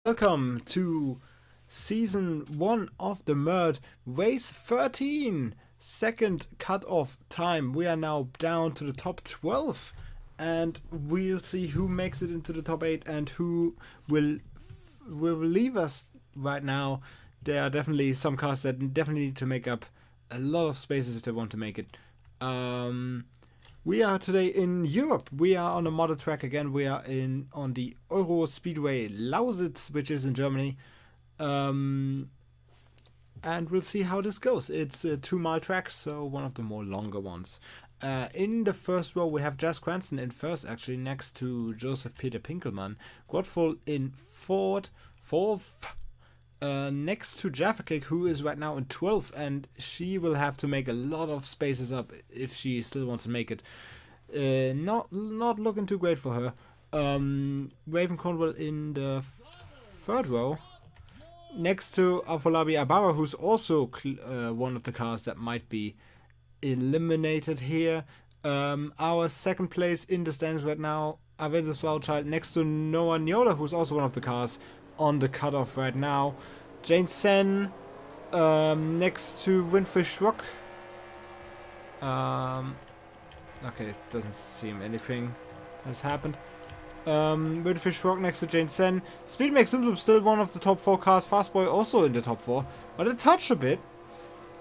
Welcome to Season 1 of the MIRD, Race 13, second cut-off time. We are now down to the top 12, and we'll see who makes it into the top 8 and who will leave us right now. There are definitely some cars that definitely need to make up a lot of spaces if they want to make it. We are today in Europe. We are on a modded track again. We are on the Eurospeedway Lausitz, which is in Germany. And we'll see how this goes. It's a 2-mile track, so one of the more longer ones. In the first row, we have Jazz Cranston in first, actually, next to Joseph Peter Pinkelman. Godfall in fourth. Next to Jaffa Cake, who is right now in 12th, and she will have to make a lot of spaces up if she still wants to make it. Not looking too great for her. Raven Cornwell in the third row, next to Afolabi Abara, who's also one of the cars that might be eliminated here. Our second place in the standings right now, Aventus Wildchild, next to Noah Niola, who's also one of the cars on the cutoff right now. Jane Sen next to Windfish Rock. Okay, doesn't seem anything has happened. Windfish Rock next to Jane Sen. Speedmax Zoom still one of the top 4 cars. Fastboy also in the top 4, but it touched a bit.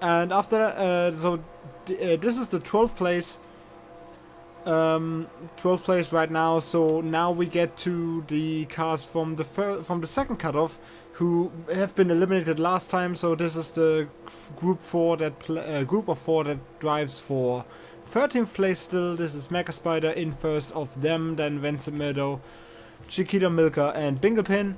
And after that, this is the 12th place. 12th place right now, so now we get to the cars from the second cutoff, who have been eliminated last time. So this is the group of 4 that drives for 13th place still. This is Mega Spider in first of them, then Vincent Meadow, Chiquita Milka, and Binglepin.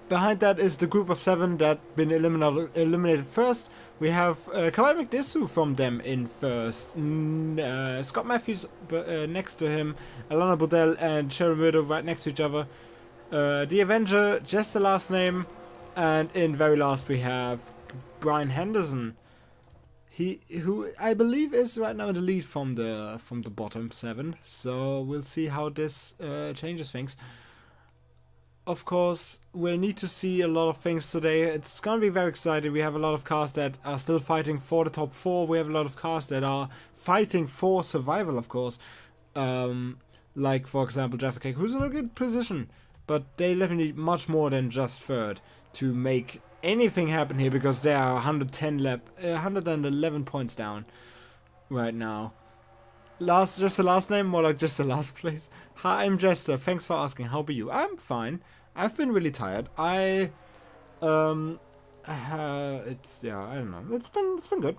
Behind that is the group of 7 that been eliminated first. We have Kawaii McDisu from them in first. Scott Matthews next to him. Alana Bodell and Cheryl Murdo right next to each other. The Avenger, just the last name. And in very last we have Brian Henderson. Who I believe is right now in the lead from the bottom 7. So we'll see how this changes things. Of course, we need to see a lot of things today. It's going to be very exciting. We have a lot of cars that are still fighting for the top 4. We have a lot of cars that are fighting for survival, of course. Like, for example, Jaffa Cake, who's in a good position. But they definitely need much more than just third to make anything happen here, because they are 111 points down right now. Just the last name, more like just the last place. Hi, I'm Jester. Thanks for asking. How are you? I'm fine. I've been really tired. I don't know. It's been good.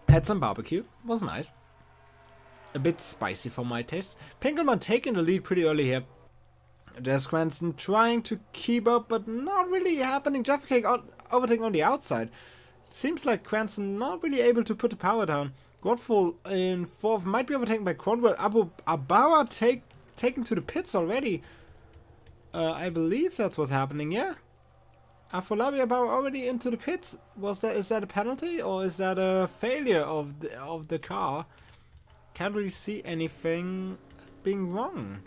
Had some barbecue. Was nice. A bit spicy for my taste. Pinkelman taking the lead pretty early here. There's Cranston trying to keep up, but not really happening. Jaffa Cake overtaking on the outside. Seems like Cranston not really able to put the power down. Godfall in 4th, might be overtaken by Cornwell. Abara taken to the pits already. I believe that's what's happening, yeah. Afolabi Abara already into the pits. Is that a penalty, or is that a failure of the car? Can't really see anything being wrong.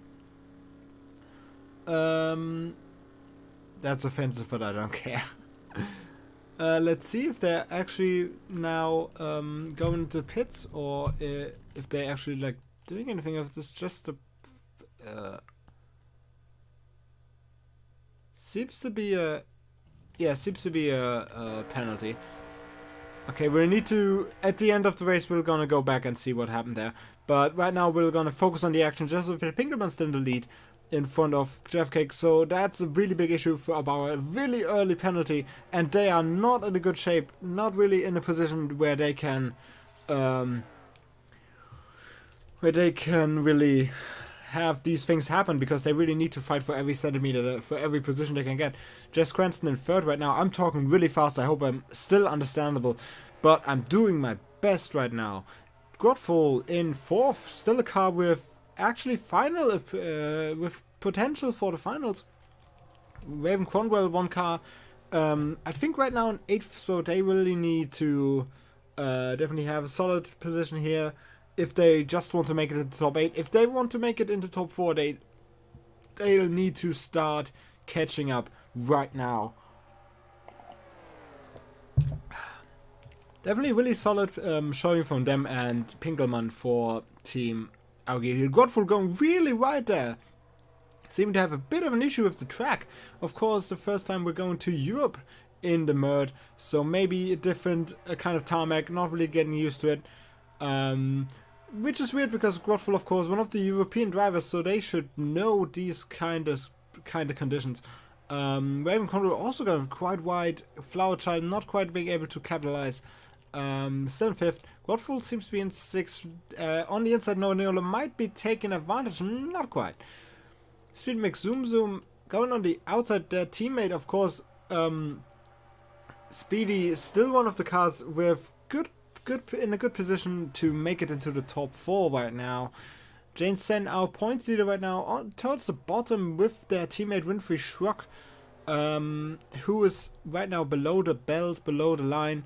That's offensive, but I don't care. Let's see if they're actually now going into the pits, or if they're actually like doing anything. If it's just a seems to be a penalty. Okay, we need to, at the end of the race, we're gonna go back and see what happened there. But right now we're gonna focus on the action. Just so Pinkelman's still in the lead in front of Jeff Cake, so that's a really big issue for a really early penalty, and they are not in a good shape, not really in a position where they can really have these things happen, because they really need to fight for every centimeter, for every position they can get. Jess Cranston in 3rd right now. I'm talking really fast. I hope I'm still understandable, but I'm doing my best right now. Godfall in 4th, still a car with actually with potential for the finals. Raven Cornwell, 1 car. I think right now in 8th, so they really need to definitely have a solid position here if they just want to make it into top 8. If they want to make it into top 4, they they'll need to start catching up right now. Definitely really solid showing from them and Pinkelman for Team AUG. Godful going really right there. Seem to have a bit of an issue with the track. Of course, the first time we're going to Europe in the MIRD, so maybe a different kind of tarmac, not really getting used to it. Which is weird because Godful, of course, one of the European drivers, so they should know these kind of conditions. Raven Control also got quite wide. Flower Child not quite being able to capitalize. Still in 5th. Godful seems to be in 6th. On the inside, Neola might be taking advantage. Not quite. Speed Mix Zoom Zoom going on the outside. Their teammate, of course, Speedy is still one of the cars with in a good position to make it into the top 4 right now. Jane Sen, our points leader right now, on towards the bottom with their teammate Winfrey Schrock, who is right now below the belt, below the line.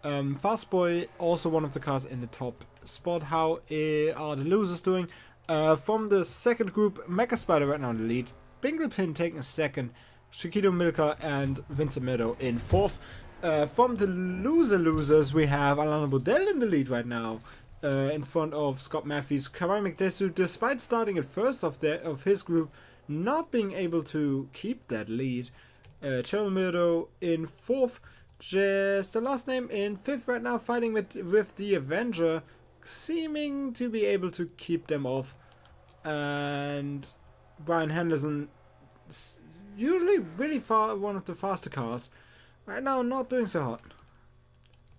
Fastboy, also one of the cars in the top spot. How are the losers doing? From the second group, Mecha Spider right now in the lead. Binglepin taking 2nd. Chiquito Milka and Vincent Meadow in 4th. From the losers, we have Alana Bodell in the lead right now. In front of Scott Matthews. Kawai McDesu, despite starting at first of his group, not being able to keep that lead. Cheryl Murdo in 4th. Just the last name in 5th right now, fighting with the Avenger, seeming to be able to keep them off. And Brian Henderson, usually really one of the faster cars, right now not doing so hot.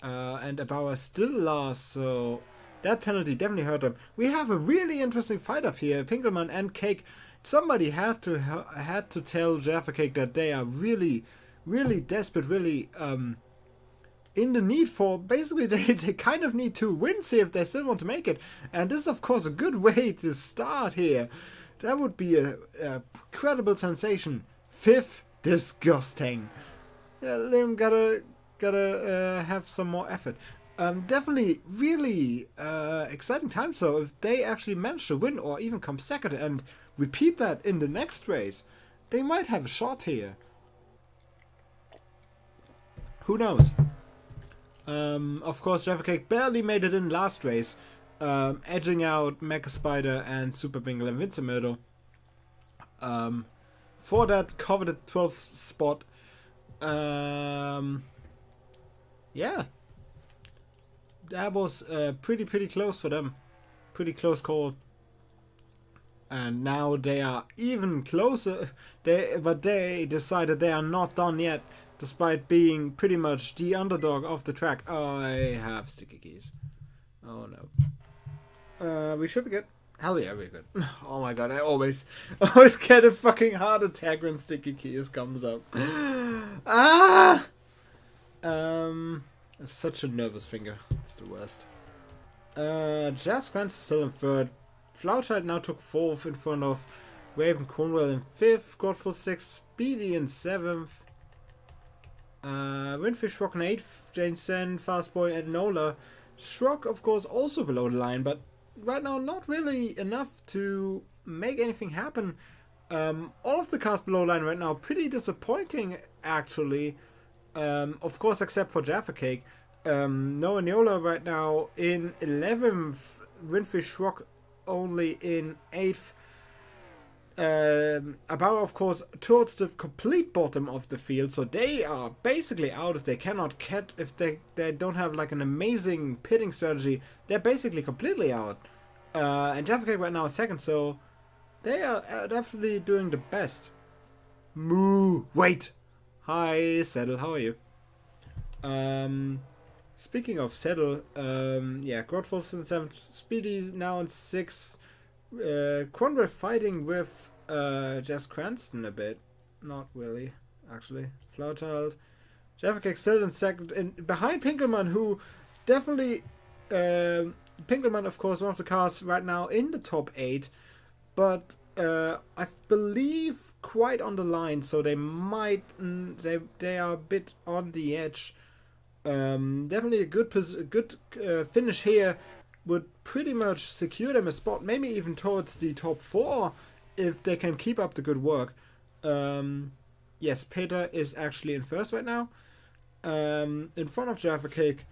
And Abauer still last, so that penalty definitely hurt them. We have a really interesting fight up here. Pinkelman and Cake. Somebody had to tell Jaffa Cake that they are really desperate, really in the need for, basically they kind of need 2 wins here if they still want to make it. And this is of course a good way to start here. That would be a credible sensation. 5th, disgusting. Yeah, Liam gotta have some more effort. Definitely really exciting time. So if they actually manage to win or even come 2nd and repeat that in the next race, they might have a shot here. Who knows? Of course, Jaffa Cake barely made it in last race, edging out Mecha Spider and Super Bingle and Vincent Murdo. For that coveted 12th spot. Yeah. That was pretty close for them. Pretty close call. And now they are even closer. But they decided they are not done yet. Despite being pretty much the underdog of the track. Oh, I have sticky keys. Oh no. We should be good. Hell yeah, we're good. Oh my god, I always get a fucking heart attack when sticky keys comes up. Ah! I have such a nervous finger. It's the worst. Jazz Vance still in 3rd. Flowerchild now took 4th in front of Raven Cornwell in 5th. Godful 6th. Speedy in 7th. Winfrey Schrock in 8th, Jane Sen, Fastboy and Nola. Schrock, of course, also below the line, but right now not really enough to make anything happen. All of the cars below line right now, pretty disappointing actually. Of course, except for Jaffa Cake. Noah Neola right now in 11th, Winfrey Schrock only in 8th. Abauer, of course, towards the complete bottom of the field, so they are basically out if they cannot catch, if they don't have like an amazing pitting strategy, they're basically completely out. And Jaffa Cake right now is 2nd, so they are definitely doing the best. Moo! Wait! Hi, Settle, how are you? Speaking of Settle, yeah, Godfall's in 7th, Speedy now in 6th. Conrad fighting with Jess Cranston a bit. Not really, actually. Flowerchild. Jaffa Cake still in 2nd. And behind Pinkelman, who definitely... Pinkelman, of course, one of the cars right now in the top 8. But I believe quite on the line. So they might... They are a bit on the edge. Definitely a good finish here would pretty much secure them a spot, maybe even towards the top 4 if they can keep up the good work. Yes, Peter is actually in first right now. In front of Jaffa Cake.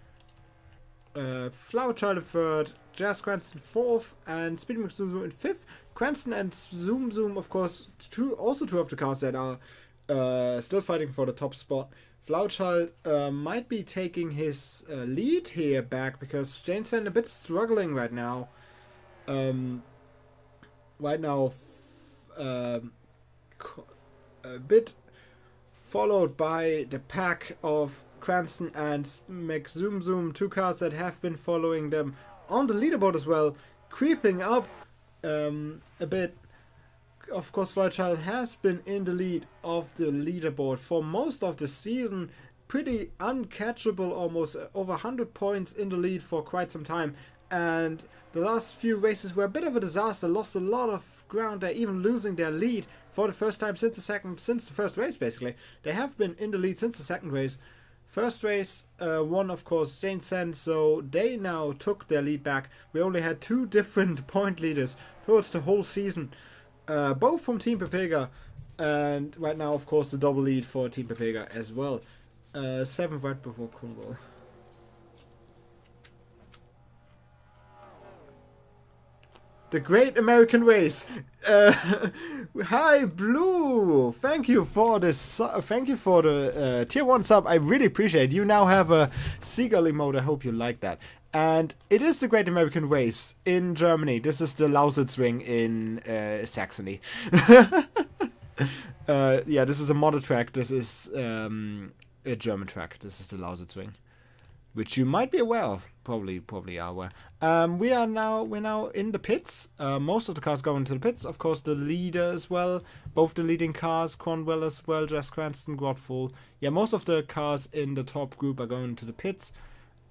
Flower Child in third, Jazz Cranston fourth, and Speedy McZoom in fifth. Cranston and Zoom Zoom, of course, two of the cars that are still fighting for the top spot. Flower Child might be taking his lead here back because Jameson a bit struggling right now. A bit followed by the pack of Cranston and McZoom Zoom, two cars that have been following them on the leaderboard as well, creeping up a bit. Of course, Flowerchild has been in the lead of the leaderboard for most of the season, pretty uncatchable, almost over 100 points in the lead for quite some time, and the last few races were a bit of a disaster, lost a lot of ground there, even losing their lead for the first time since the first race basically. They have been in the lead since the second race. First race won, of course, Jane Sen, so they now took their lead back. We only had two different point leaders towards the whole season, both from Team Pepega, and right now, of course, the double lead for Team Pepega as well. 7th right before Cornwall. The Great American Race. Hi, Blue. Thank you for this. Thank you for the tier 1 sub. I really appreciate it. You now have a seagull emote. I hope you like that. And it is the Great American Race in Germany. This is the Lausitz ring in Saxony. Yeah, this is a model track. This is a German track. This is the Lausitz ring, which you might be aware of. Probably are aware. We're now in the pits. Most of the cars go into the pits. Of course, the leader as well. Both the leading cars, Cornwell as well, Jess Cranston, Godful. Yeah, most of the cars in the top group are going to the pits.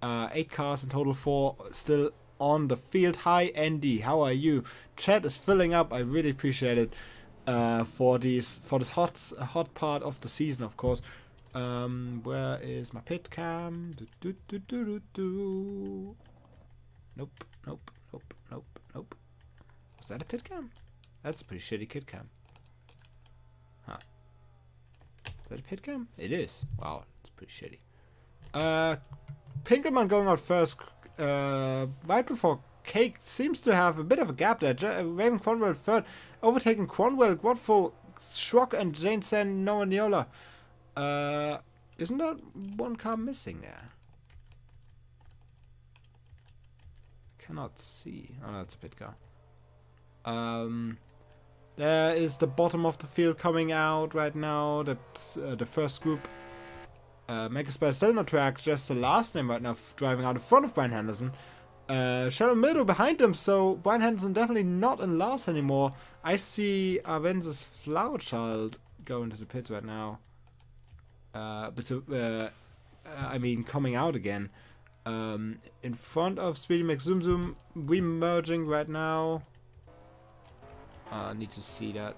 8 cars in total, 4 still on the field. Hi, Andy. How are you? Chat is filling up. I really appreciate it. For this hot part of the season, of course. Where is my pit cam? Nope. Was that a pit cam? That's a pretty shitty kit cam. Huh. Is that a pit cam? It is. Wow, it's pretty shitty. Pinkelman going out first, right before Cake seems to have a bit of a gap there. Raven Cornwell third, overtaking Cornwell, Godful, Schrock, and Jane Sen, Noah Niola. Isn't that one car missing there? Cannot see. Oh, no, it's a pit car. There is the bottom of the field coming out right now. That's the first group. Megaspire still on track. Just the last name right now driving out in front of Brian Henderson. Sheryl Miller behind them, so Brian Henderson definitely not in last anymore. I see Avenza's Flower Child going to the pits right now. Coming out again. In front of Speedy McZoom, re-merging right now. I need to see that.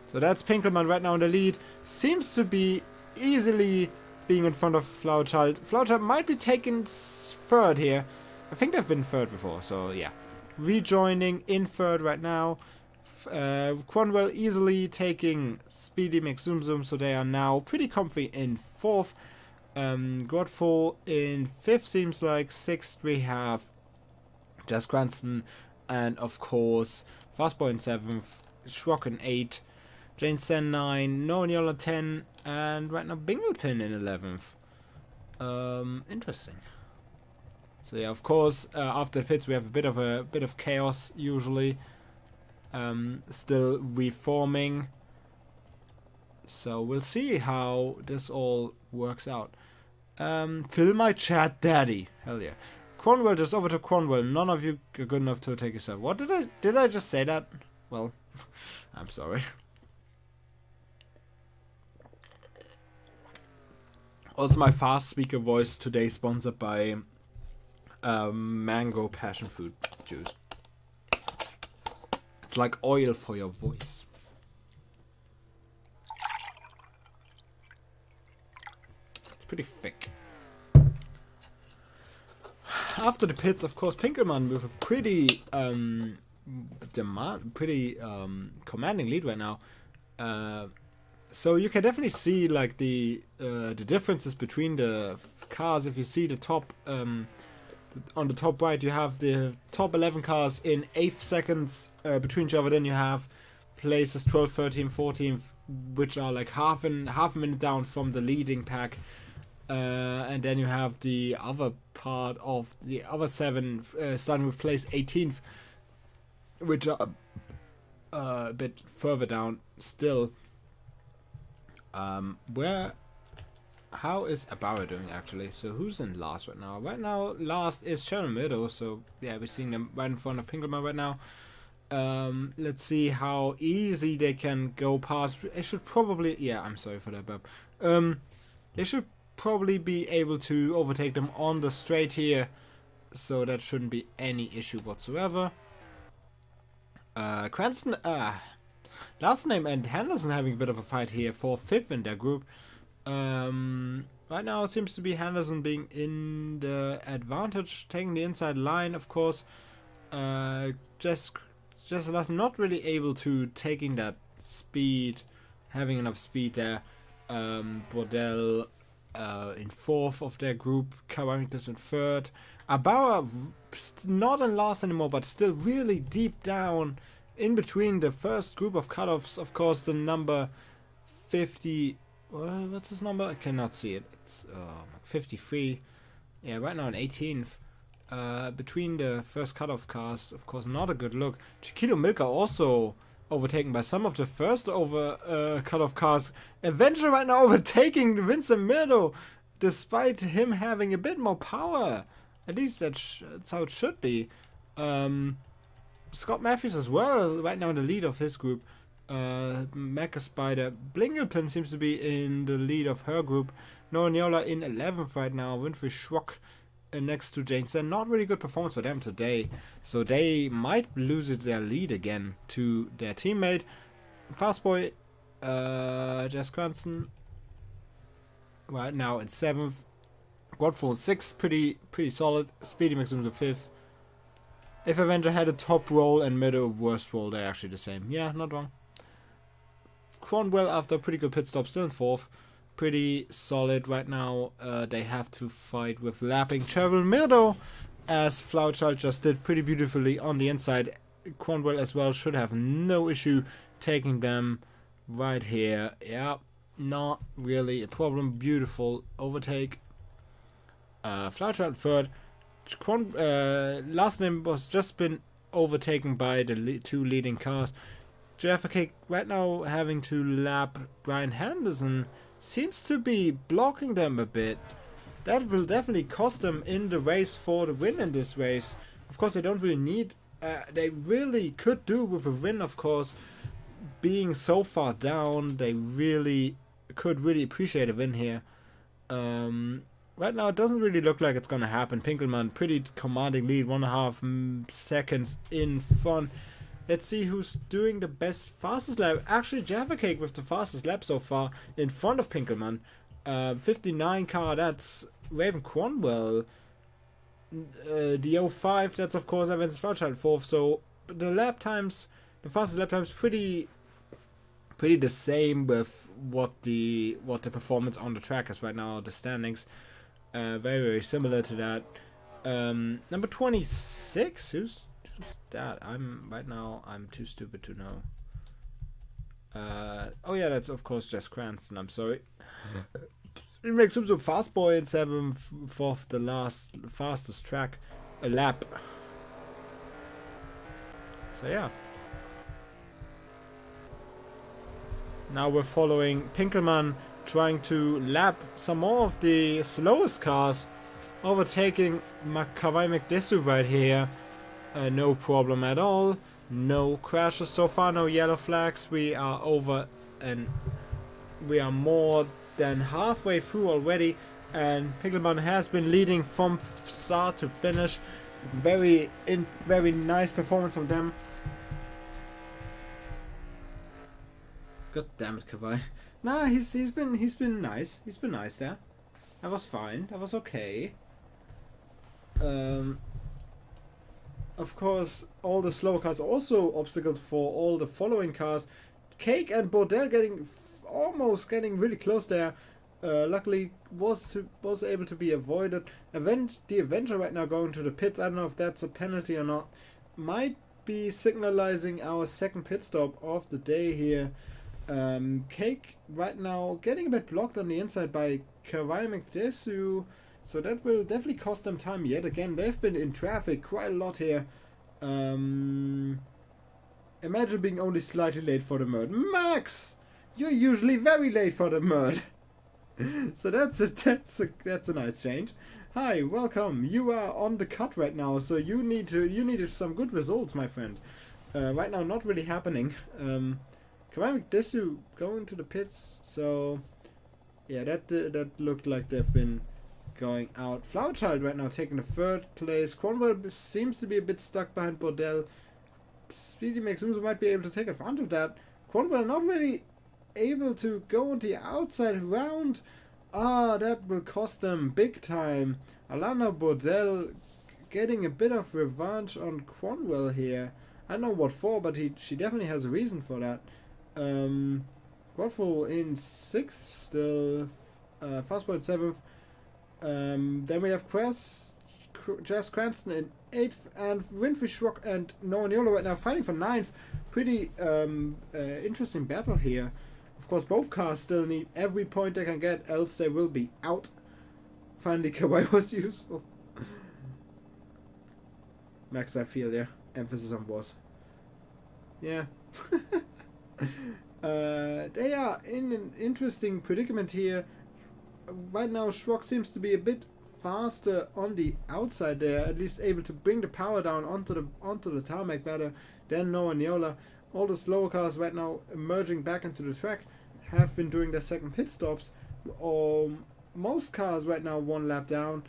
So that's Pinkelman right now in the lead. Seems to be easily being in front of Flower Child. Flower Child might be taking third here. I think they've been third before, so yeah. Rejoining in third right now. Cornwell easily taking Speedy McZoom, so they are now pretty comfy in fourth. Godful in fifth, seems like. Sixth we have Jess Cranston, and of course Fastboy in seventh, Schrock in 8, Jane Sen 9, Noah Niola 10, and right now Binglepin in 11th. Interesting. So yeah, of course, after the pits we have a bit of chaos usually. Still reforming. So we'll see how this all works out. Fill my chat, daddy. Hell yeah. Cornwell just over to Cornwell. None of you are good enough to take yourself. What did I just say that? Well, I'm sorry. Also, my fast speaker voice today sponsored by mango passion fruit juice. It's like oil for your voice. It's pretty thick. After the pits, of course, Pinkelman with a pretty commanding lead right now. So you can definitely see like the differences between the cars. If you see the top on the top right, you have the top 11 cars in 8 seconds between each other. Then you have places 12, 13, 14, which are like half a minute down from the leading pack. And then you have the other part of the other 7 starting with place 18th, which are a bit further down still. How is Abara doing actually? So who's in last right now? Right now, last is MIRD. So yeah, we're seeing them right in front of Pinkelman right now. Let's see how easy they can go past. It should probably, yeah, I'm sorry for that, but they should probably be able to overtake them on the straight here. So that shouldn't be any issue whatsoever. Cranston, last name and Henderson having a bit of a fight here for 5th in their group. Right now it seems to be Henderson being in the advantage, taking the inside line, of course. Just not really able to taking that speed, having enough speed there. Bordel in 4th of their group, Karamitlis in 3rd. Abara not in last anymore, but still really deep down in between the first group of cutoffs. Of course, the number 50. What's his number? I cannot see it. It's 53. Yeah, right now in 18th. Between the first cutoff cars, of course, not a good look. Chiquito Milka also overtaken by some of the first cutoff cars. Avenger right now overtaking Vincent Mirdo, despite him having a bit more power. At least that's how it should be. Scott Matthews as well, right now in the lead of his group. Mecha Spider. Blingelpin seems to be in the lead of her group. Noraniola in 11th right now. Winfrey Schrock next to Jane Sen. Not really good performance for them today. So they might lose their lead again to their teammate. Fastboy, Jess Cranston right now in 7th. Godfall 6th, pretty solid. Speedy Maximum to 5th. If Avenger had a top roll and Mirdo a worst roll, they're actually the same. Yeah, not wrong. Cronwell, after a pretty good pit stop, still in 4th. Pretty solid right now. They have to fight with lapping Cheryl Mirdo, as Flowerchild just did pretty beautifully on the inside. Cronwell as well should have no issue taking them right here. Yeah, not really a problem. Beautiful overtake. Flowerchild 3rd. Last name was just been overtaken by the 2 leading cars. JFK right now having to lap Brian Henderson. Seems to be blocking them a bit. That will definitely cost them in the race for the win in this race. Of course, they don't really need. They really could do with a win, of course. Being so far down, they could really appreciate a win here. Right now, it doesn't really look like it's going to happen. Pinkelman, pretty commanding lead, 1.5 seconds in front. Let's see who's doing the fastest lap. Actually, Jaffa Cake with the fastest lap so far in front of Pinkelman. 59 car, that's Raven Cronwell. The 05, that's of course Evans Flowerchild 4th. So the fastest lap times, pretty the same with what the performance on the track is right now. The standings, very similar to that. Number 26, who's that? I'm too stupid to know. Oh yeah, that's of course Jess Cranston. I'm sorry. It makes him so fast boy in 7th, 4th, the fastest track, a lap. So yeah. Now we're following Pinkelman trying to lap some more of the slowest cars, overtaking Kawai McDesu right here. No problem at all. No crashes so far, no yellow flags. We are over and we are more than halfway through already. And Pinkelman has been leading from start to finish. Very nice performance from them. God damn it, Kawai. Nah, he's been nice. He's been nice there. That was fine. That was okay. of course, all the slower cars also obstacles for all the following cars. Cake and Bordel almost getting really close there. Luckily was able to be avoided. The Avenger right now going to the pits. I don't know if that's a penalty or not. Might be signalizing our second pit stop of the day here. Cake right now getting a bit blocked on the inside by Kawai McDesu, so that will definitely cost them time yet again. They've been in traffic quite a lot here. Imagine being only slightly late for the MIRD. Max! You're usually very late for the MIRD. So that's a nice change. Hi, welcome. You are on the cut right now, so you needed some good results, my friend. Right now, not really happening. Kawai McDesu going to the pits, so yeah, that looked like they've been going out. Flowerchild right now taking the third place. Cornwell seems to be a bit stuck behind Bordel. Speedy McZumzo might be able to take advantage of that. Cornwell not really able to go on the outside round. That will cost them big time. Alana Bordel getting a bit of revenge on Cornwell here. I don't know what for, but she definitely has a reason for that. Godful in 6th still. Fastball in 7th. Then we have Jazz Cranston in 8th, and Winfrey Schrock and Noah Niolo right now fighting for 9th. Pretty interesting battle here. Of course, both cars still need every point they can get, else they will be out. Finally, Kawai was useful. Max, I feel, yeah. Emphasis on was. Yeah. They are in an interesting predicament here. Right now, Schrock seems to be a bit faster on the outside there, at least able to bring the power down onto the tarmac better than Noah Niola. All the slower cars right now emerging back into the track have been doing their second pit stops. Most cars right now 1 lap down.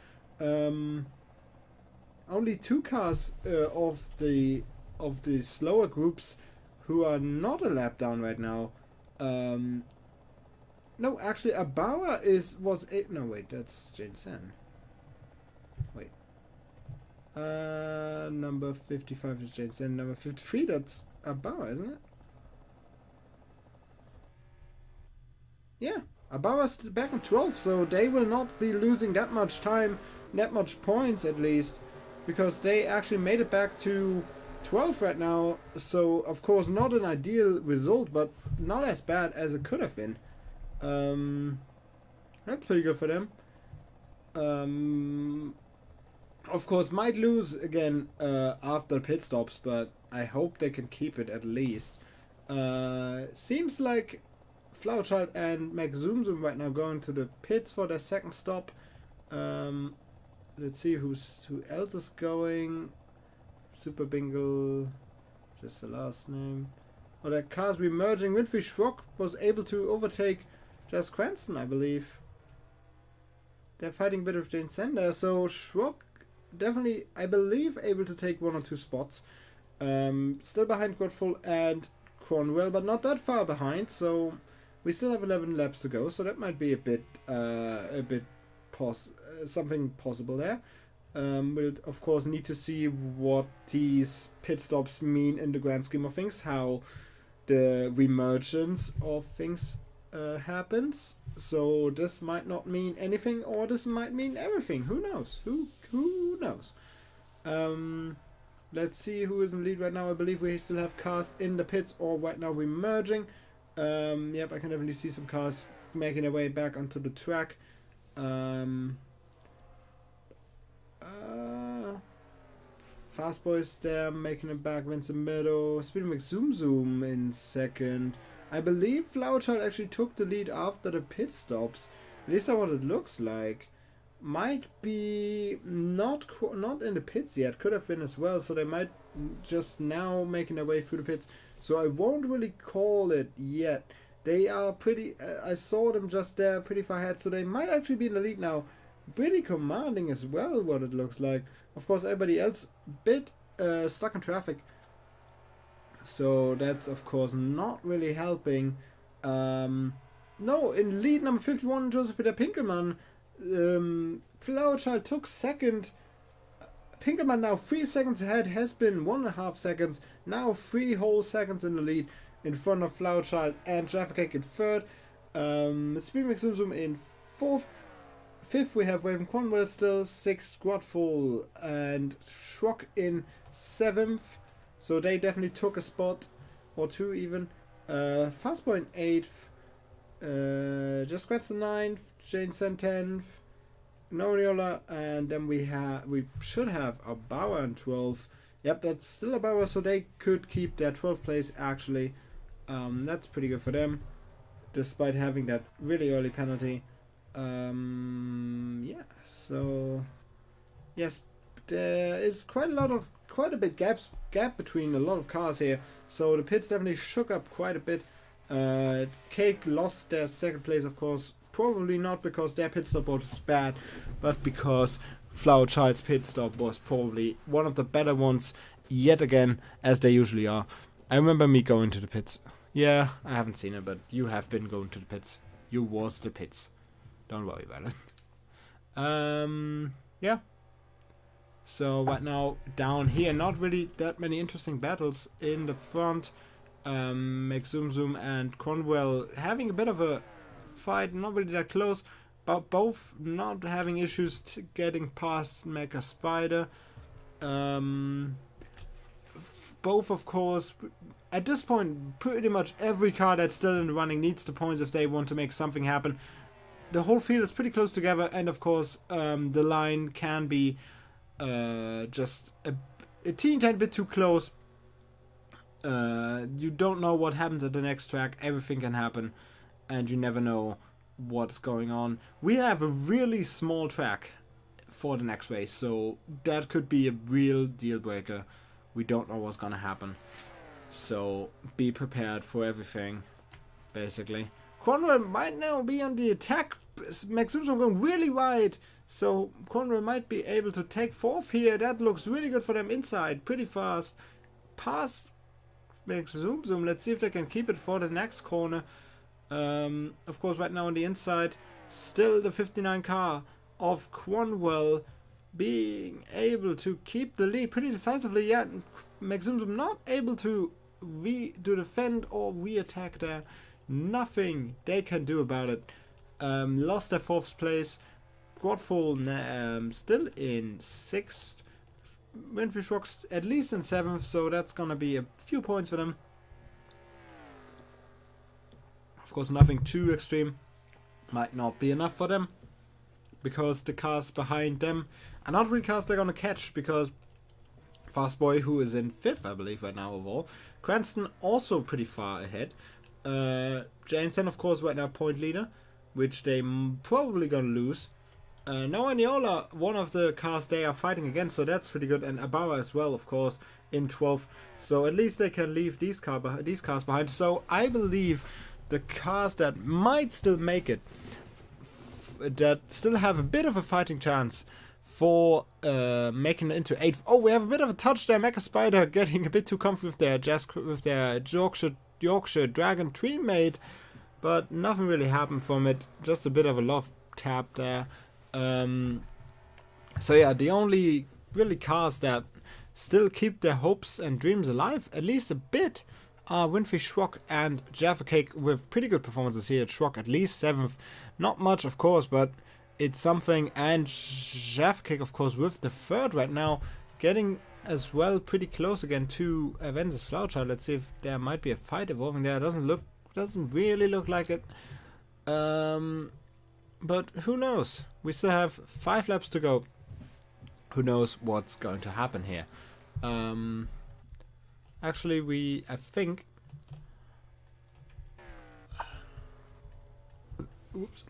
Only 2 cars of the slower groups who are not a lap down right now. No, actually, Abawa was 8. No, wait, that's Jane Sen. Wait. Number 55 is Jane Sen. Number 53, that's Abawa, isn't it? Yeah, Abawa's back in 12th, so they will not be losing that much time, that much points at least, because they actually made it back to 12 right now. So, of course, not an ideal result, but not as bad as it could have been. That's pretty good for them. Of course, might lose again after pit stops, but I hope they can keep it at least. Seems like Flowerchild and McZoomzoom right now going to the pits for their second stop. Let's see who else is going. Super Bingle, just the last name. Oh, that car's remerging. Winfrey Schrock was able to overtake Jazz Cranston, I believe. They're fighting a bit of Jane Sender, so Schrock definitely, I believe, able to take 1 or 2 spots. Still behind Godful and Cornwell, but not that far behind, so we still have 11 laps to go, so that might be something possible there. We'll of course need to see what these pit stops mean in the grand scheme of things, how the remergence of things happens. So this might not mean anything, or this might mean everything. Who knows? Who knows? Let's see who is in lead right now. I believe we still have cars in the pits, or right now we're merging. Yep, I can definitely see some cars making their way back onto the track. Fast Boys there making it back. Vincent Meadow, Speedy McZoomzoom in second. I believe Flowerchild actually took the lead after the pit stops. At least that's what it looks like. Might be not in the pits yet. Could have been as well. So they might just now making their way through the pits. So I won't really call it yet. They are pretty. I saw them just there, pretty far ahead. So they might actually be in the lead now. Pretty commanding as well, what it looks like. Of course, everybody else bit stuck in traffic. So that's of course not really helping. No, in lead number 51, Joseph Peter Pinkelman. Flowerchild took second. Pinkelman now 3 seconds ahead, has been 1.5 seconds, now 3 whole seconds in the lead in front of Flowerchild and Jaffa Cake in third. Speedmix Zoom Zoom in fourth. Fifth we have Raven Cornwell still, sixth Squadful and Schrock in seventh. So they definitely took a spot or two even. Fastboy in eighth. Just Scratch the ninth. Jane Sen 10th. Noriola, and then we should have a Bauer in 12th. Yep, that's still a Bauer, so they could keep their 12th place actually. That's pretty good for them, despite having that really early penalty. Yeah, so yes, there is quite a big gap between a lot of cars here. So the pits definitely shook up quite a bit. Cake lost their second place, of course. Probably not because their pit stop was bad, but because Flowerchild's pit stop was probably one of the better ones yet again, as they usually are. I remember me going to the pits. Yeah, I haven't seen it, but you have been going to the pits. You was the pits. Don't worry about it. Yeah. So right now down here, not really that many interesting battles in the front. Zoom Zoom and Cornwell having a bit of a fight, not really that close, but both not having issues getting past Mecha Spider. Both, of course, at this point, pretty much every car that's still in the running needs the points if they want to make something happen. The whole field is pretty close together, and of course, the line can be just a teeny tiny bit too close. You don't know what happens at the next track. Everything can happen, and you never know what's going on. We have a really small track for the next race, so that could be a real deal breaker. We don't know what's gonna happen, so be prepared for everything, basically. Cornwell might now be on the attack. Maxim's going really wide, so Cornwell might be able to take fourth here. That looks really good for them inside, pretty fast. Past Zoom Zoom. Let's see if they can keep it for the next corner. Of course, right now on the inside, still the 59 car of Cornwell being able to keep the lead pretty decisively. Yeah, Maximum not able to defend or re-attack there. Nothing they can do about it. Lost their fourth place. Squadful still in sixth. Windfish Rocks at least in seventh, so that's gonna be a few points for them. Of course, nothing too extreme. Might not be enough for them, because the cars behind them are not really cars they're gonna catch, because Fastboy, who is in fifth, I believe, right now overall. Cranston also pretty far ahead. Jansen, of course, right now point leader, which they probably gonna lose. Noah Niola, one of the cars they are fighting against, so that's pretty good. And Abara as well, of course, in 12th. So at least they can leave these cars behind. So I believe the cars that might still make it, that still have a bit of a fighting chance for making it into 8th. Oh, we have a bit of a touch there. Mecha Spider getting a bit too comfy with their Yorkshire Dragon teammate, but nothing really happened from it. Just a bit of a love tap there. So yeah, the only really cars that still keep their hopes and dreams alive, at least a bit, are Windfish Schrock and Jaffa Cake, with pretty good performances here. Schrock at least 7th, not much of course, but it's something. And Jaffa Cake, of course, with the 3rd right now, getting as well pretty close again to Avengers Flowerchild. Let's see if there might be a fight evolving there. Doesn't really look like it. But who knows? We still have 5 laps to go. Who knows what's going to happen here? Actually, I think. Oops.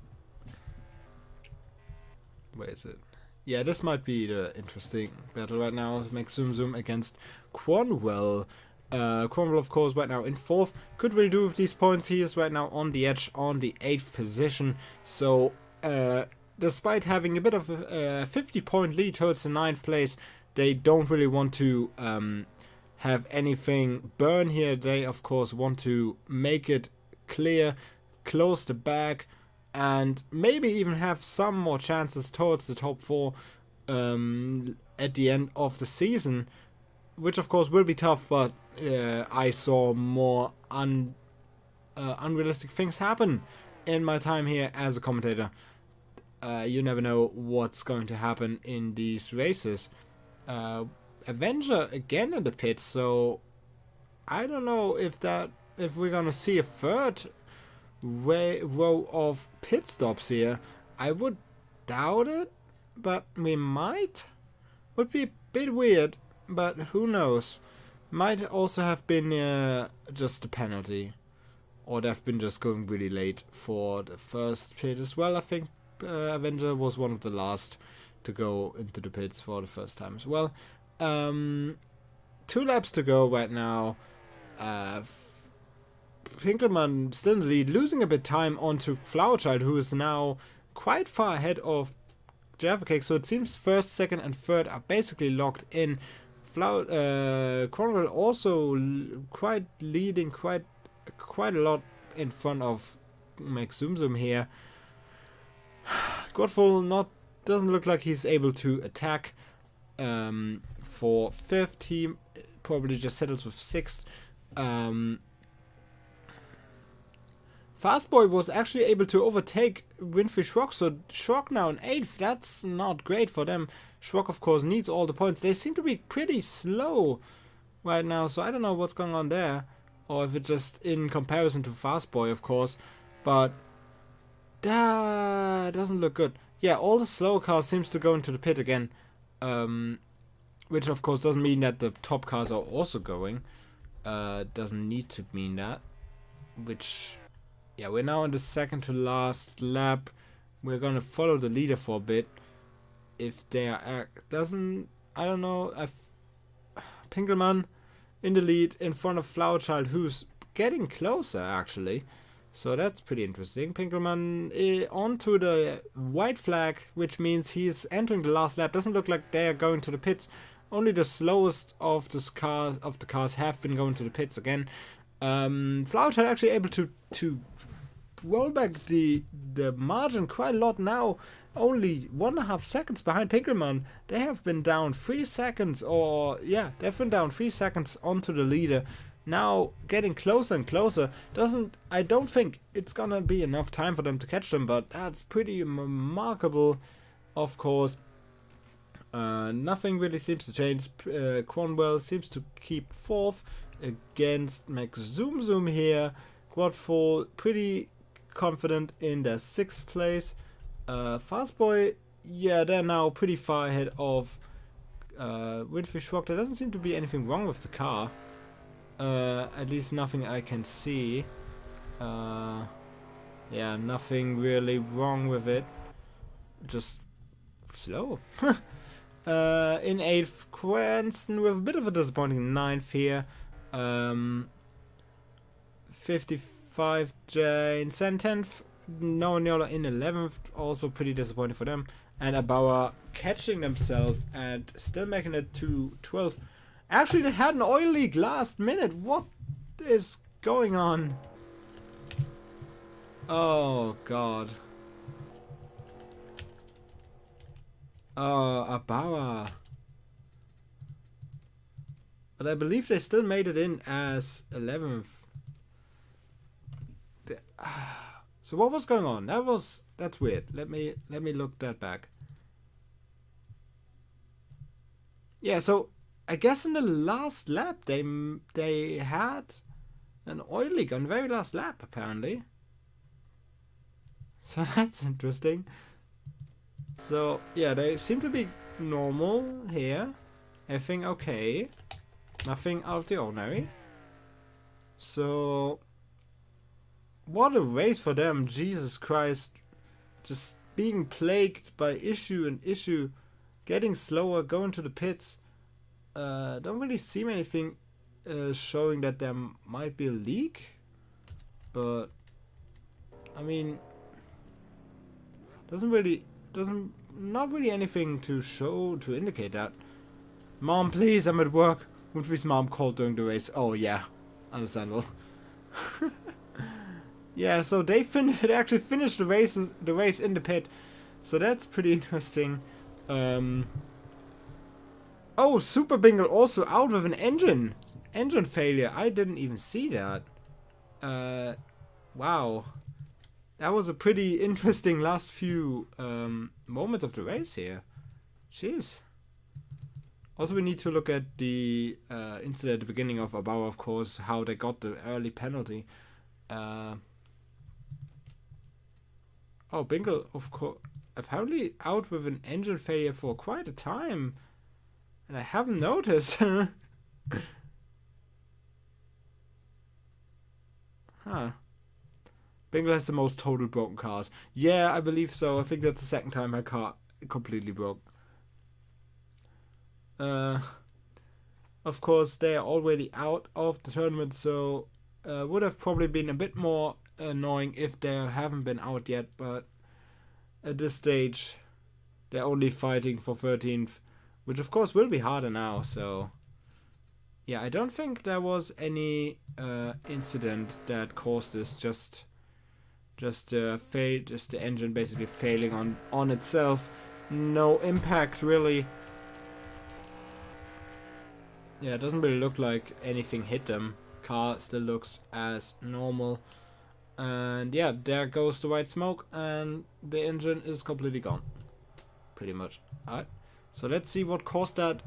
Where is it? Yeah, this might be the interesting battle right now. Make Zoom Zoom against Cornwell. Cornwell, of course, right now in 4th. Could really do with these points. He is right now on the edge, on the 8th position. So, despite having a bit of a 50-point lead towards the 9th place, they don't really want to have anything burn here. They, of course, want to make it clear, close the bag, and maybe even have some more chances towards the top 4. at the end of the season, which of course will be tough, but I saw more unrealistic things happen in my time here as a commentator. You never know what's going to happen in these races. Avenger again in the pit, so I don't know if we're gonna see a third row of pit stops here. I would doubt it, but we might. Would be a bit weird, but who knows? Might also have been just a penalty, or they've been just going really late for the first pit as well. I think Avenger was one of the last to go into the pits for the first time as well. 2 laps to go right now. Pinkelman still in the lead, losing a bit time onto Flowerchild, who is now quite far ahead of Jaffa Cake. So it seems first, second, and third are basically locked in. Cornwall also quite leading quite a lot in front of Max Zoom Zoom here. Godful doesn't look like he's able to attack for 5th. He probably just settles with 6th. Fastboy was actually able to overtake Winfrey Schrock, so Schrock now in 8th. That's not great for them. Schrock, of course, needs all the points. They seem to be pretty slow right now, so I don't know what's going on there, or if it's just in comparison to Fastboy, of course, but that doesn't look good. Yeah, all the slow cars seems to go into the pit again, which of course doesn't mean that the top cars are also going. Doesn't need to mean that, which... Yeah, we're now in the second to last lap. We're gonna follow the leader for a bit. If they are I don't know. Pinkelman in the lead in front of Flowerchild, who's getting closer actually. So that's pretty interesting. Pinkelman onto the white flag, which means he's entering the last lap. Doesn't look like they are going to the pits. Only the slowest of the cars have been going to the pits again. Flowerchild actually able to roll back the margin quite a lot now. Only 1.5 seconds behind Pinkelman. They have been down 3 seconds, they've been down 3 seconds onto the leader. Now getting closer and closer. I don't think it's gonna be enough time for them to catch them, but that's pretty remarkable, of course. Nothing really seems to change. Cornwell seems to keep 4th against Max Zoom Zoom here. Quadfall pretty confident in their 6th place. Fastboy, yeah, they're now pretty far ahead of Windfish Rock. There doesn't seem to be anything wrong with the car. At least nothing I can see. Yeah, nothing really wrong with it. Just slow. In 8th, Cranston with a bit of a disappointing 9th here. 55 Jane, 10th, Noah Niola in 11th, also pretty disappointing for them. And Abauer catching themselves and still making it to 12th. Actually, they had an oil leak last minute. What is going on? Oh, God. Oh, Abauer. But I believe they still made it in as 11th. So what was going on? That's weird. Let me look that back. Yeah, so I guess in the last lap they had an oil leak on the very last lap apparently. So that's interesting. So yeah, they seem to be normal here. Everything okay. Nothing out of the ordinary. So what a race for them, Jesus Christ. Just being plagued by issue and issue, getting slower, going to the pits. Don't really see anything showing that there might be a leak. But I mean, not really anything to show to indicate that. Mom, please, I'm at work. Winfrey's mom called during the race. Oh yeah, understandable. Yeah, so they actually finished the race in the pit, so that's pretty interesting. Oh, Super Bingle also out with an engine failure. I didn't even see that. Wow. That was a pretty interesting last few moments of the race here. Jeez. Also, we need to look at the incident at the beginning of Abauer, of course, how they got the early penalty. Oh, Bingle, of course, apparently out with an engine failure for quite a time. And I haven't noticed. Huh. Bingle has the most total broken cars. Yeah, I believe so. I think that's the second time my car completely broke. Of course, they are already out of the tournament, so would have probably been a bit more annoying if they haven't been out yet, but at this stage, they're only fighting for 13th, which of course will be harder now, so yeah, I don't think there was any incident that caused this, just the engine basically failing on itself. No impact really. Yeah, it doesn't really look like anything hit them. Car still looks as normal. And yeah, there goes the white smoke and the engine is completely gone. Pretty much. Alright. So let's see what caused that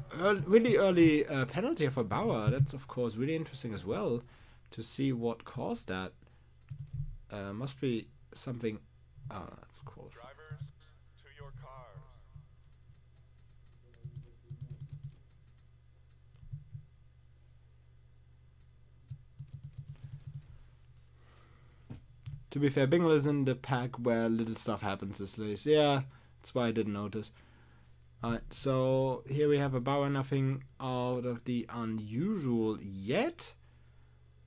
really early penalty for Bauer. That's of course really interesting as well to see what caused that. Must be something. Oh, that's cool. Drivers, to your cars. To be fair, Bingle is in the pack where little stuff happens this race. Yeah, that's why I didn't notice. Alright, so here we have a Bauer, nothing out of the unusual yet.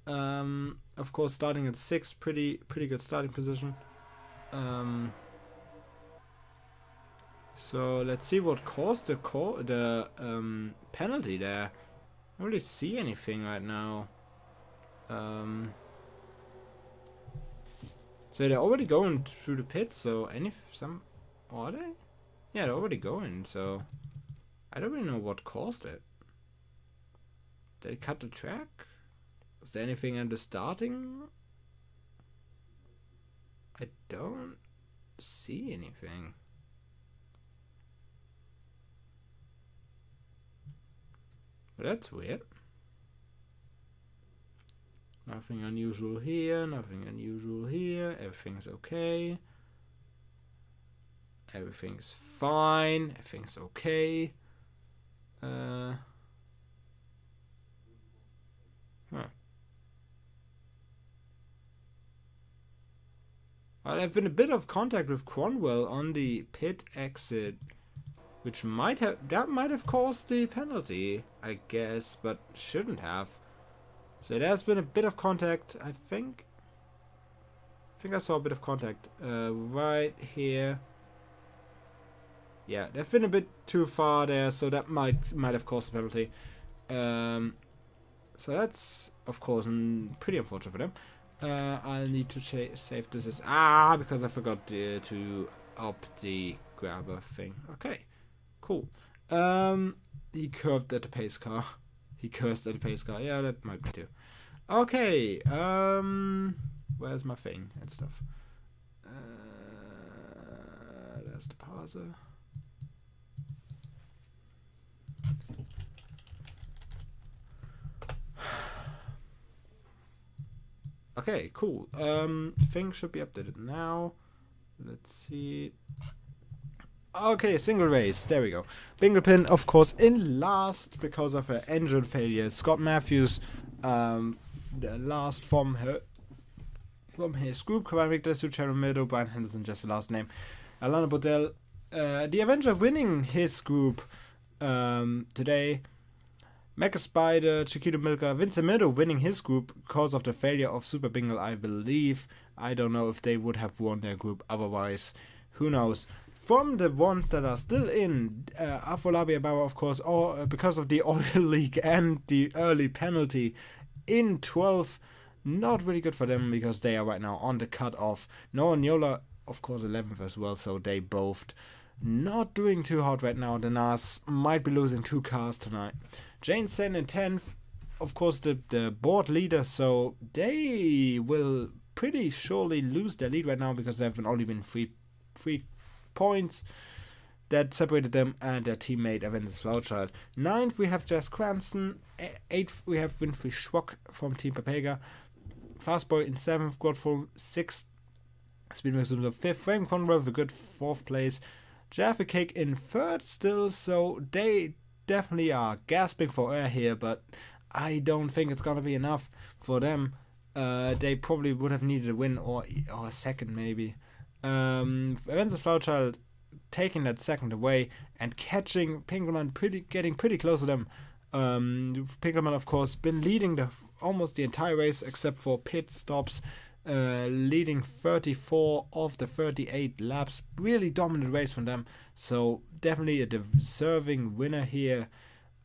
Of course, starting at 6th, pretty good starting position. So let's see what caused the penalty there. I don't really see anything right now. So they're already going through the pits. So are they? Yeah, they're already going. So I don't really know what caused it. Did they cut the track? Was there anything at the starting? I don't see anything. But that's weird. Nothing unusual here, nothing unusual here. Everything's okay. Everything's fine. Everything's okay. Huh. Well, I've been a bit of contact with Cronwell on the pit exit, which might have caused the penalty, I guess, but shouldn't have. So there's been a bit of contact, I think. I saw a bit of contact right here. Yeah, they've been a bit too far there, so that might have caused the penalty. So that's of course pretty unfortunate for them. I'll need to save this as because I forgot to up the grabber thing. Okay, cool. He curved at the pace car. He cursed at the pace car. Yeah, that might be too. Okay. Where's my thing and stuff? There's the parser. Okay, cool. Thing should be updated now. Let's see. Okay, single race. There we go. Binglepin, of course, in last because of her engine failure. Scott Matthews, the last from his group. Kawai McDessu, Sharon Meadow, Brian Henderson, just the last name. Alana Bodell, the Avenger winning his group today. Mecha Spider, Chiquito Milka, Vincent Meadow winning his group because of the failure of Super Bingle, I believe. I don't know if they would have won their group otherwise. Who knows? From the ones that are still in, Afolabi Bauer, of course, or because of the oil leak and the early penalty in 12th. Not really good for them because they are right now on the cut-off. Noah Nyola, of course, 11th as well, so they both not doing too hot right now. The NAS might be losing 2 cars tonight. Jane Sen in 10th, of course the board leader, so they will pretty surely lose their lead right now because there have only been three points that separated them and their teammate Aventus Flauchild. 9th we have Jess Cranston. 8th we have Winfrey Schwock from Team Papega. Fastboy in 7th, Godful 6th, Speedway Zooms 5th, Frank Conroy with a good 4th place. Jaffa Cake in 3rd still, so they definitely are gasping for air here, but I don't think it's gonna be enough for them. They probably would have needed a win or a second maybe. Aventus Flauchild taking that second away and catching Pinkelman, getting pretty close to them. Pinkelman, of course, been leading almost the entire race except for pit stops, leading 34 of the 38 laps. Really dominant race from them. So definitely a deserving winner here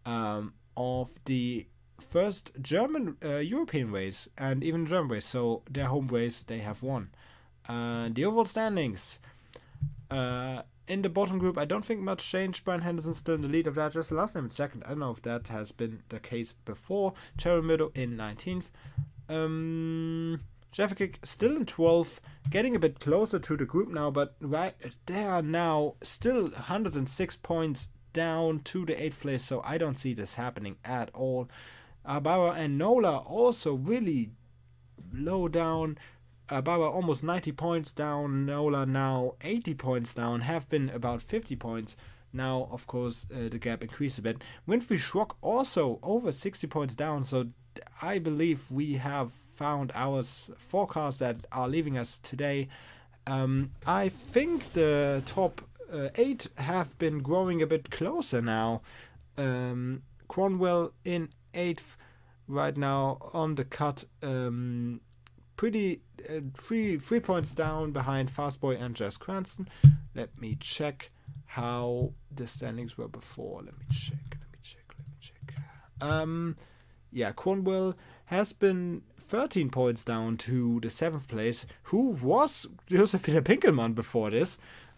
of the first German European race and even German race. So their home race they have won. The overall standings. In the bottom group, I don't think much changed. Brian Henderson still in the lead of that, just the last name in second. I don't know if that has been the case before. Cheryl Meadow in 19th. Jefferkick still in 12th, getting a bit closer to the group now, but they are now still 106 points down to the 8th place, so I don't see this happening at all. Bauer and Nola also really low down. Bauer almost 90 points down, Nola now 80 points down, have been about 50 points. Now, of course, the gap increased a bit. Winfrey Schrock also over 60 points down, so I believe we have found our forecasts that are leaving us today. I think the top 8 have been growing a bit closer now. Cronwell in 8th right now on the cut. Pretty 3 points down behind Fastboy and Jess Cranston. Let me check how the standings were before. Let me check. Yeah, Cornwell has been 13 points down to the 7th place, who was Joseph Peter Pinkelman before this.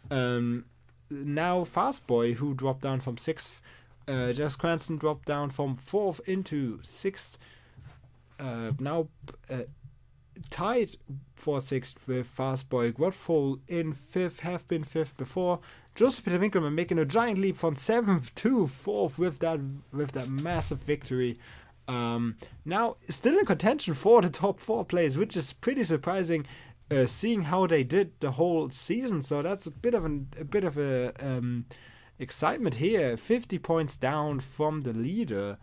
Now Fastboy, who dropped down from 6th. Jess Cranston dropped down from 4th into 6th. Now tied for 6th with Fastboy. Godfall in 5th, have been 5th before. Joseph Peter Winkelmann making a giant leap from 7th to 4th with that massive victory. Now still in contention for the top 4 place, which is pretty surprising, seeing how they did the whole season. So that's a bit of a excitement here. 50 points down from the leader,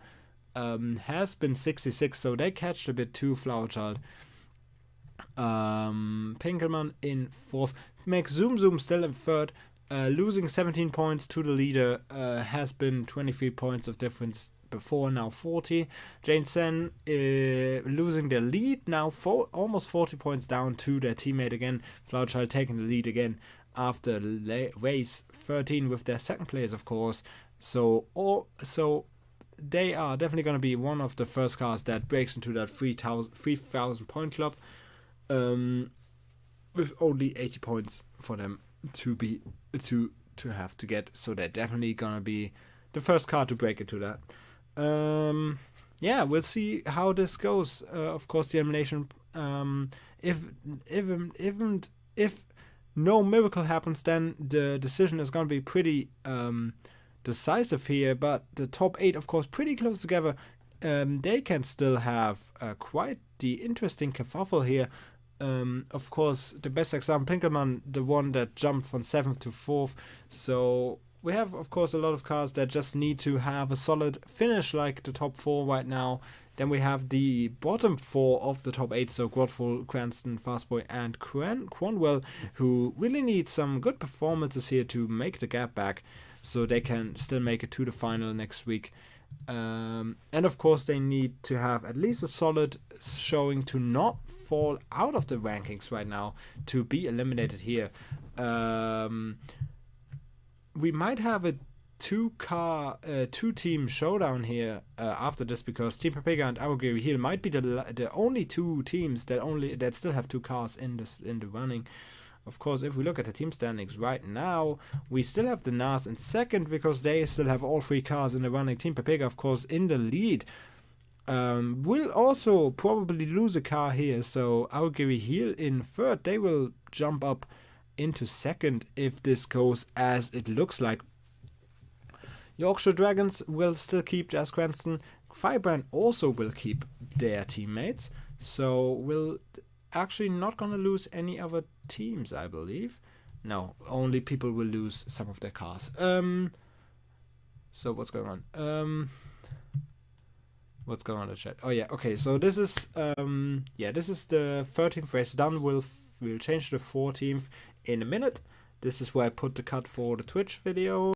has been 66, so they catched a bit too, Flowerchild. Pinkelman in 4th. Max Zoom still in 3rd, losing 17 points to the leader, has been 23 points of difference before, now 40. Jane Sen losing their lead, now almost 40 points down to their teammate again. Flowerchild taking the lead again after race 13 with their second place, of course. So they are definitely going to be one of the first cars that breaks into that 3,000 point club. With only 80 points for them to have to get, so they're definitely gonna be the first car to break into that. Yeah, we'll see how this goes. Of course, the elimination. If no miracle happens, then the decision is gonna be pretty decisive here. But the top 8, of course, pretty close together. They can still have quite the interesting kerfuffle here. Of course, the best example, Pinkelman, the one that jumped from 7th to 4th. So we have, of course, a lot of cars that just need to have a solid finish, like the top 4 right now. Then we have the bottom 4 of the top 8, so Godful, Cranston, Fastboy, and Cronwell, who really need some good performances here to make the gap back, so they can still make it to the final next week. And of course they need to have at least a solid showing to not fall out of the rankings right now to be eliminated here. We might have a two-team showdown here after this, because Team Papega and Aogiri Hill might be the only 2 teams that still have 2 cars in the running. Of course, if we look at the team standings right now, we still have the NAS in second because they still have all 3 cars in the running. Team Pepega, of course, in the lead. Will also probably lose a car here, so Augiri Heel in third. They will jump up into second if this goes as it looks like. Yorkshire Dragons will still keep Jazz Cranston. Firebrand also will keep their teammates, so we'll actually not gonna lose any other teams, I believe. No, only people will lose some of their cars. So what's going on? What's going on in the chat? Oh yeah, okay. So this is this is the 13th race done. We'll change to the 14th in a minute. This is where I put the cut for the Twitch video.